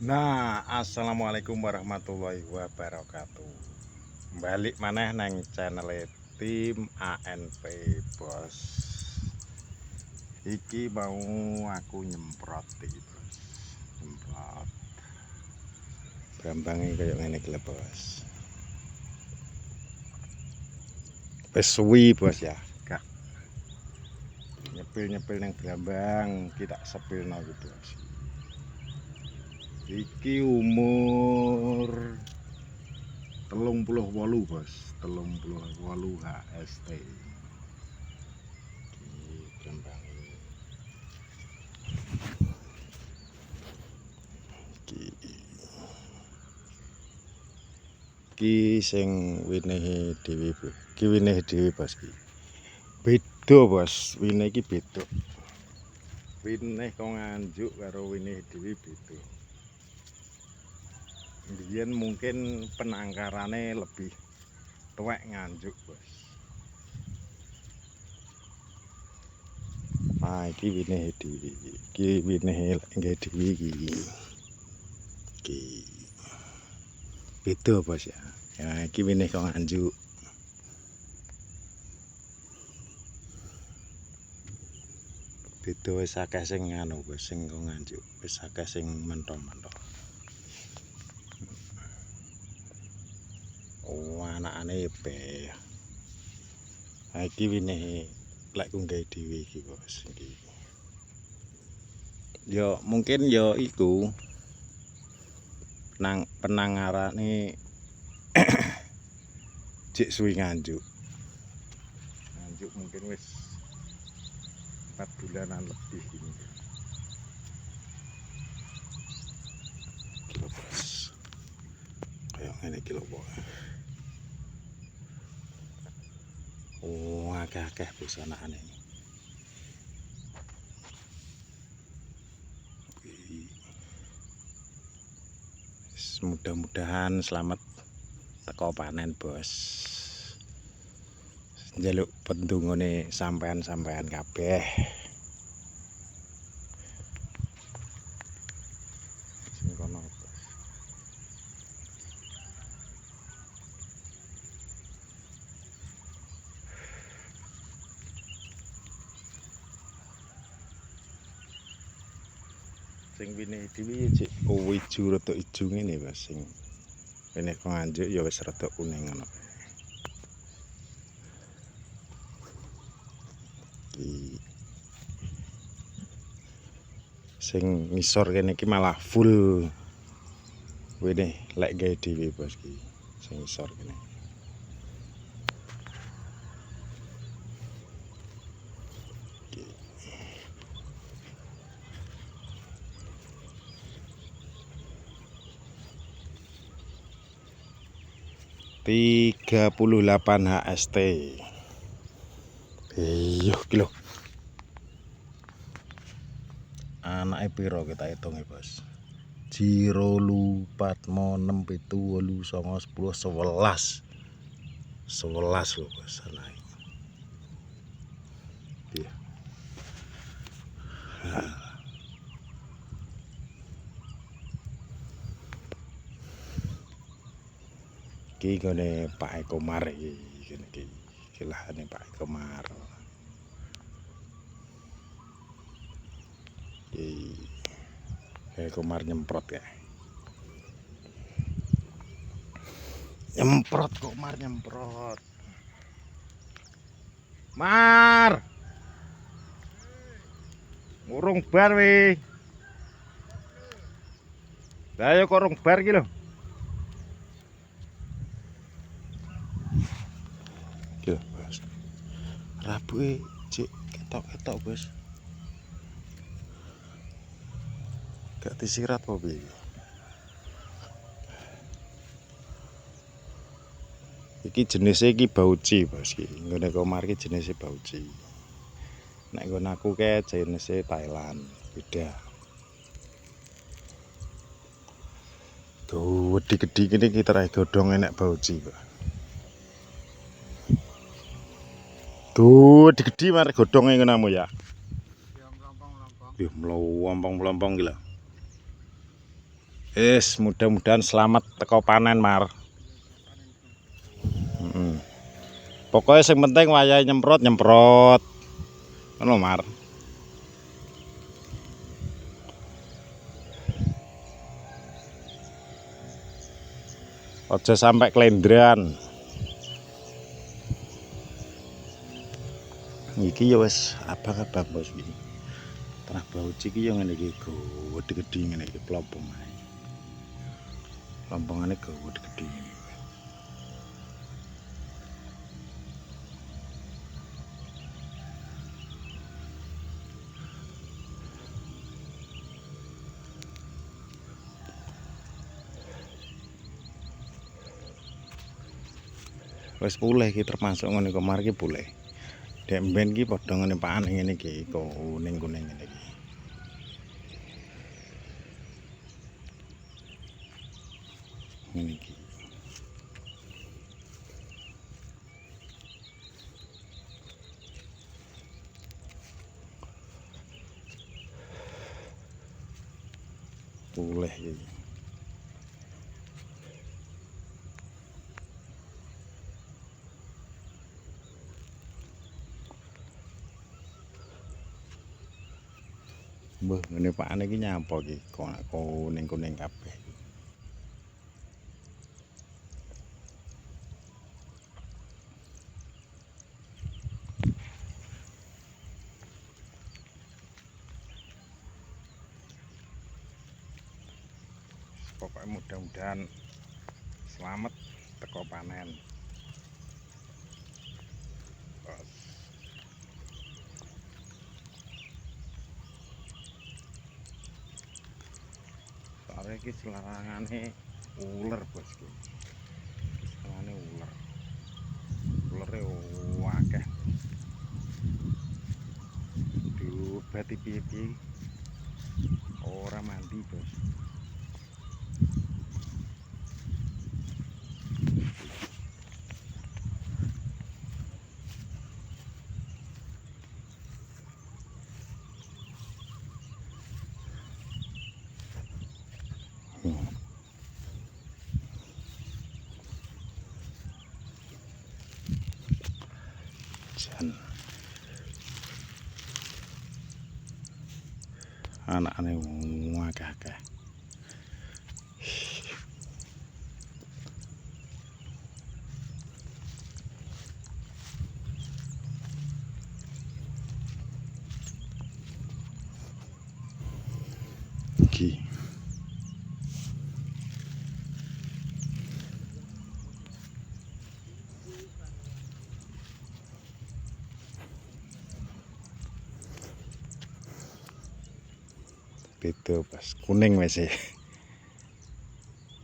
Nah, assalamualaikum warahmatullahi wabarakatuh. Balik maneh nang channel tim ANP Bos. Iki mau aku nyemprot iki, Bos. Nyemprot. Brambange kaya ngene iki lho, Bos. Wis suwi, Bos ya. Gak nyepil-nyepil nang brambang, kita sepilno iki, Bos. Iki umur 38 Bos, 38 HST. Iki sing winehe dhewe, Bro. Iki winehe dhewe, Bos iki. Beda, Bos. Winehe iki beda. Wineh kok nganjuk karo winehe dhewe beda. Biyen mungkin penangkarane lebih tuwek nganjuk, Bos. Nah, iki winehe dhewe. Iki winehe nggih dhewe iki. Iki beda, Bos ya. Ya iki winih kok nganjuk. Beda wis akeh sing anu, Bos, sing kok nganjuk. Wis akeh sing menthok-menthok. Oh, anakane pe. Ha iki winehe lek ku nggawe dhewe iki, Bos. Iki. Ya mungkin ya iku penangarane jek suwi nganjuk. Nganjuk mungkin wis 4 bulanan lebih ini. Kilo, Bos. Kayak ngene iki lho, Bos. Oh, akeh-akeh Bos anakane. Mudah-mudahan selamat teko panen, Bos. Njaluk pendungane sampean-sampean kabeh. Sing kono, Bos. Sing winehe dhewe jek ijo rada ijo ngene, Bos. Sing winih kok nganjuk ya wis rada kuning ngono. Iki sing ngisor kene iki malah full winih lek gawe dhewe, Bos iki. Sing ngisor kene. Iki 38 HST. Iya, kilo. Anake piro kita hitunge, Bos? 0 lu 4 mo 6 7 8 9 10 11. 11 lho, Bos, anake. Iya. Iki gone Pak Ekomar iki, kene iki. Iki lahane Pak Ekomar. Iki Komar nyemprot ya. Nyemprot Komar nyemprot. Mar. Urung bar we. Lah ya kok urung bar iki lho. Iki lho, Bos. Rabuke cek ketok-ketok, Bos. Gak disirat apa piye? Iki jenisnya iki bauci, Bos. Iki nggone Komar iki jenisnya bauci. Nek nggon aku ke jenisnya Thailand, beda. Tuh, wedi-gedi kene iki terae godhong enek bauci, Pak. Tuh, wedi-gedi marek godhonge ngono ya. Ya mlompong-mlompong. Yo mlompong-mlompong iki lho. Mudah-mudahan selamat teko panen, Mar. Pokoknya yang penting wayahe nyemprot. Ngono, Mar. Aja sampai kelendran. Iki ya wis abang-abang bos iki. Tanah bauci iki ya ngene iki gede-gede ngene iki plompong ae. Lompongane gede-gede ngene. Wis pulih iki termasuk ngene kemar iki pulih. Dek mben iki padha ngene pakan ngene iki kuning-kuning ngene iki. Ngene iki. Pulih iki. Mbah ngene pakane iki nyapa iki kuning-kuning kabeh. Pokoknya mudah-mudahan selamat teko panen. Soalnya iki selarangane uler bos iki. Selarangane uler. Ulere akeh. Diobati piye-piye ora mandi bos. Jan anak-ane akeh-akeh. Iki beda pas kuning wis e.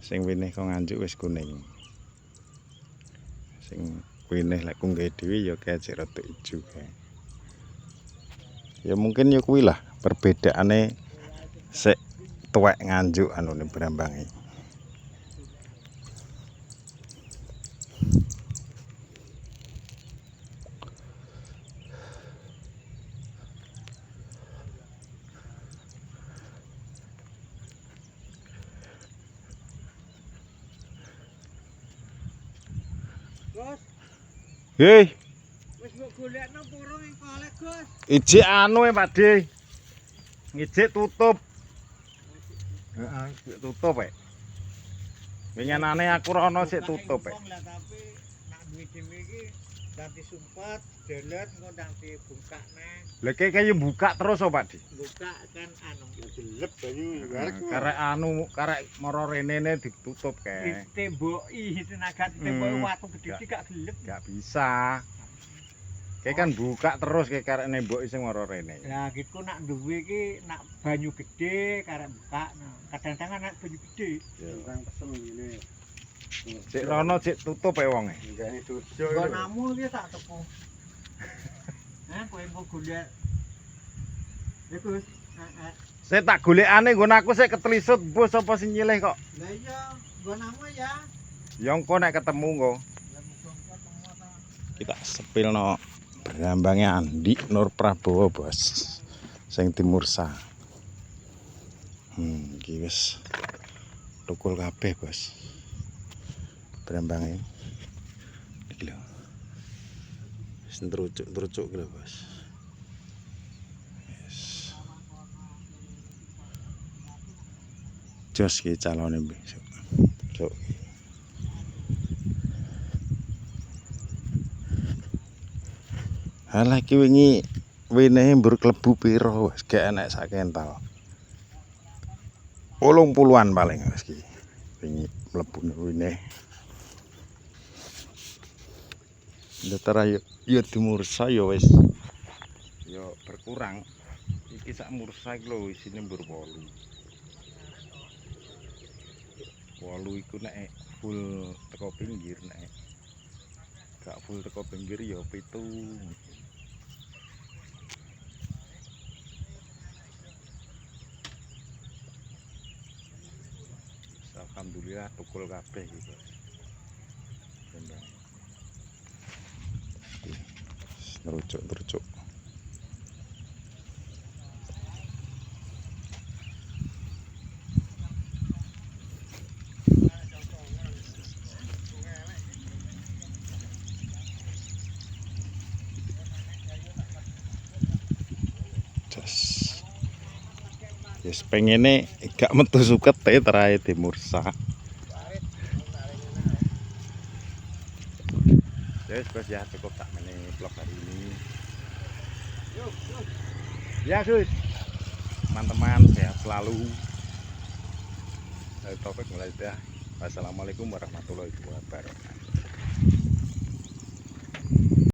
Sing winih kok nganjuk wis kuning. Sing winih lek ku nggawe dhewe ya kecek rada ijo kae. Ya mungkin ya kuwi lah perbedaane sik tuwek nganjuk anune brambange. Gus, Hei, wis mbok golekno burung ing kolek, Gus. ijik anu e Pakde. Ijik tutup. Heeh, tutup e. Winginane aku rono sik tutup e. Lah tapi nak duwe dhewe iki ganti sumpet, delet engko nanti buka neh. Lha kaya buka terus oh Pakde. Buka kan anu gelep banyu Karek anu karek mara renene ditutup kae. ditemboki tenaga ditemboki watu gede iki gak gelep. Gak bisa. Kayak kan buka terus kayak karek nembok sing mara rene. Lah gitu nak duwe iki nak banyu gede karek buka. Nah, kadang-kadang nak banyu gede. Kang pesen ngene. Cek rono cek tutup e wonge. Ngene dojo. Nggon namu iki tak tepu. Kowe mbok golek. Ya Gus, Saya tak golekane nggon aku sik ketelisut bos apa sing nyilih kok. Lah iya, nggon namu ya. Ya engko nek ketemu engko. Ya muga-muga ketemu ta. Kita sepilno brambangnya Andi Nur Prabowo bos. Sing Timursa. Iki wis tukul kabeh, Bos. Brembange. Iki lho. Wis trucuk-trucuk iki lho, Bos. Yes. Jos ki calone besok. Cuk. Halah iki wingi wenehe mbur klebu piro wis gak enek sak kental. 80-an paling wis iki. Wingi mlebune wene. Ndetara yo dimursa yo wis yo berkurang. Iki sak mursa iki lho isine mbur 8. 8 iku nek full teko pinggir nek gak full teko pinggir ya 7. Alhamdulillah tukul kabeh iki, Bos. Nerucuk-nerucuk. Yes, pengene gak metu suket terae dimursa. Yes, Bos ya cukup tak mene vlog hari ini. Ya, Gus. Teman-teman sehat selalu. Dari Taufik mulai dah. Wassalamualaikum warahmatullahi wabarakatuh.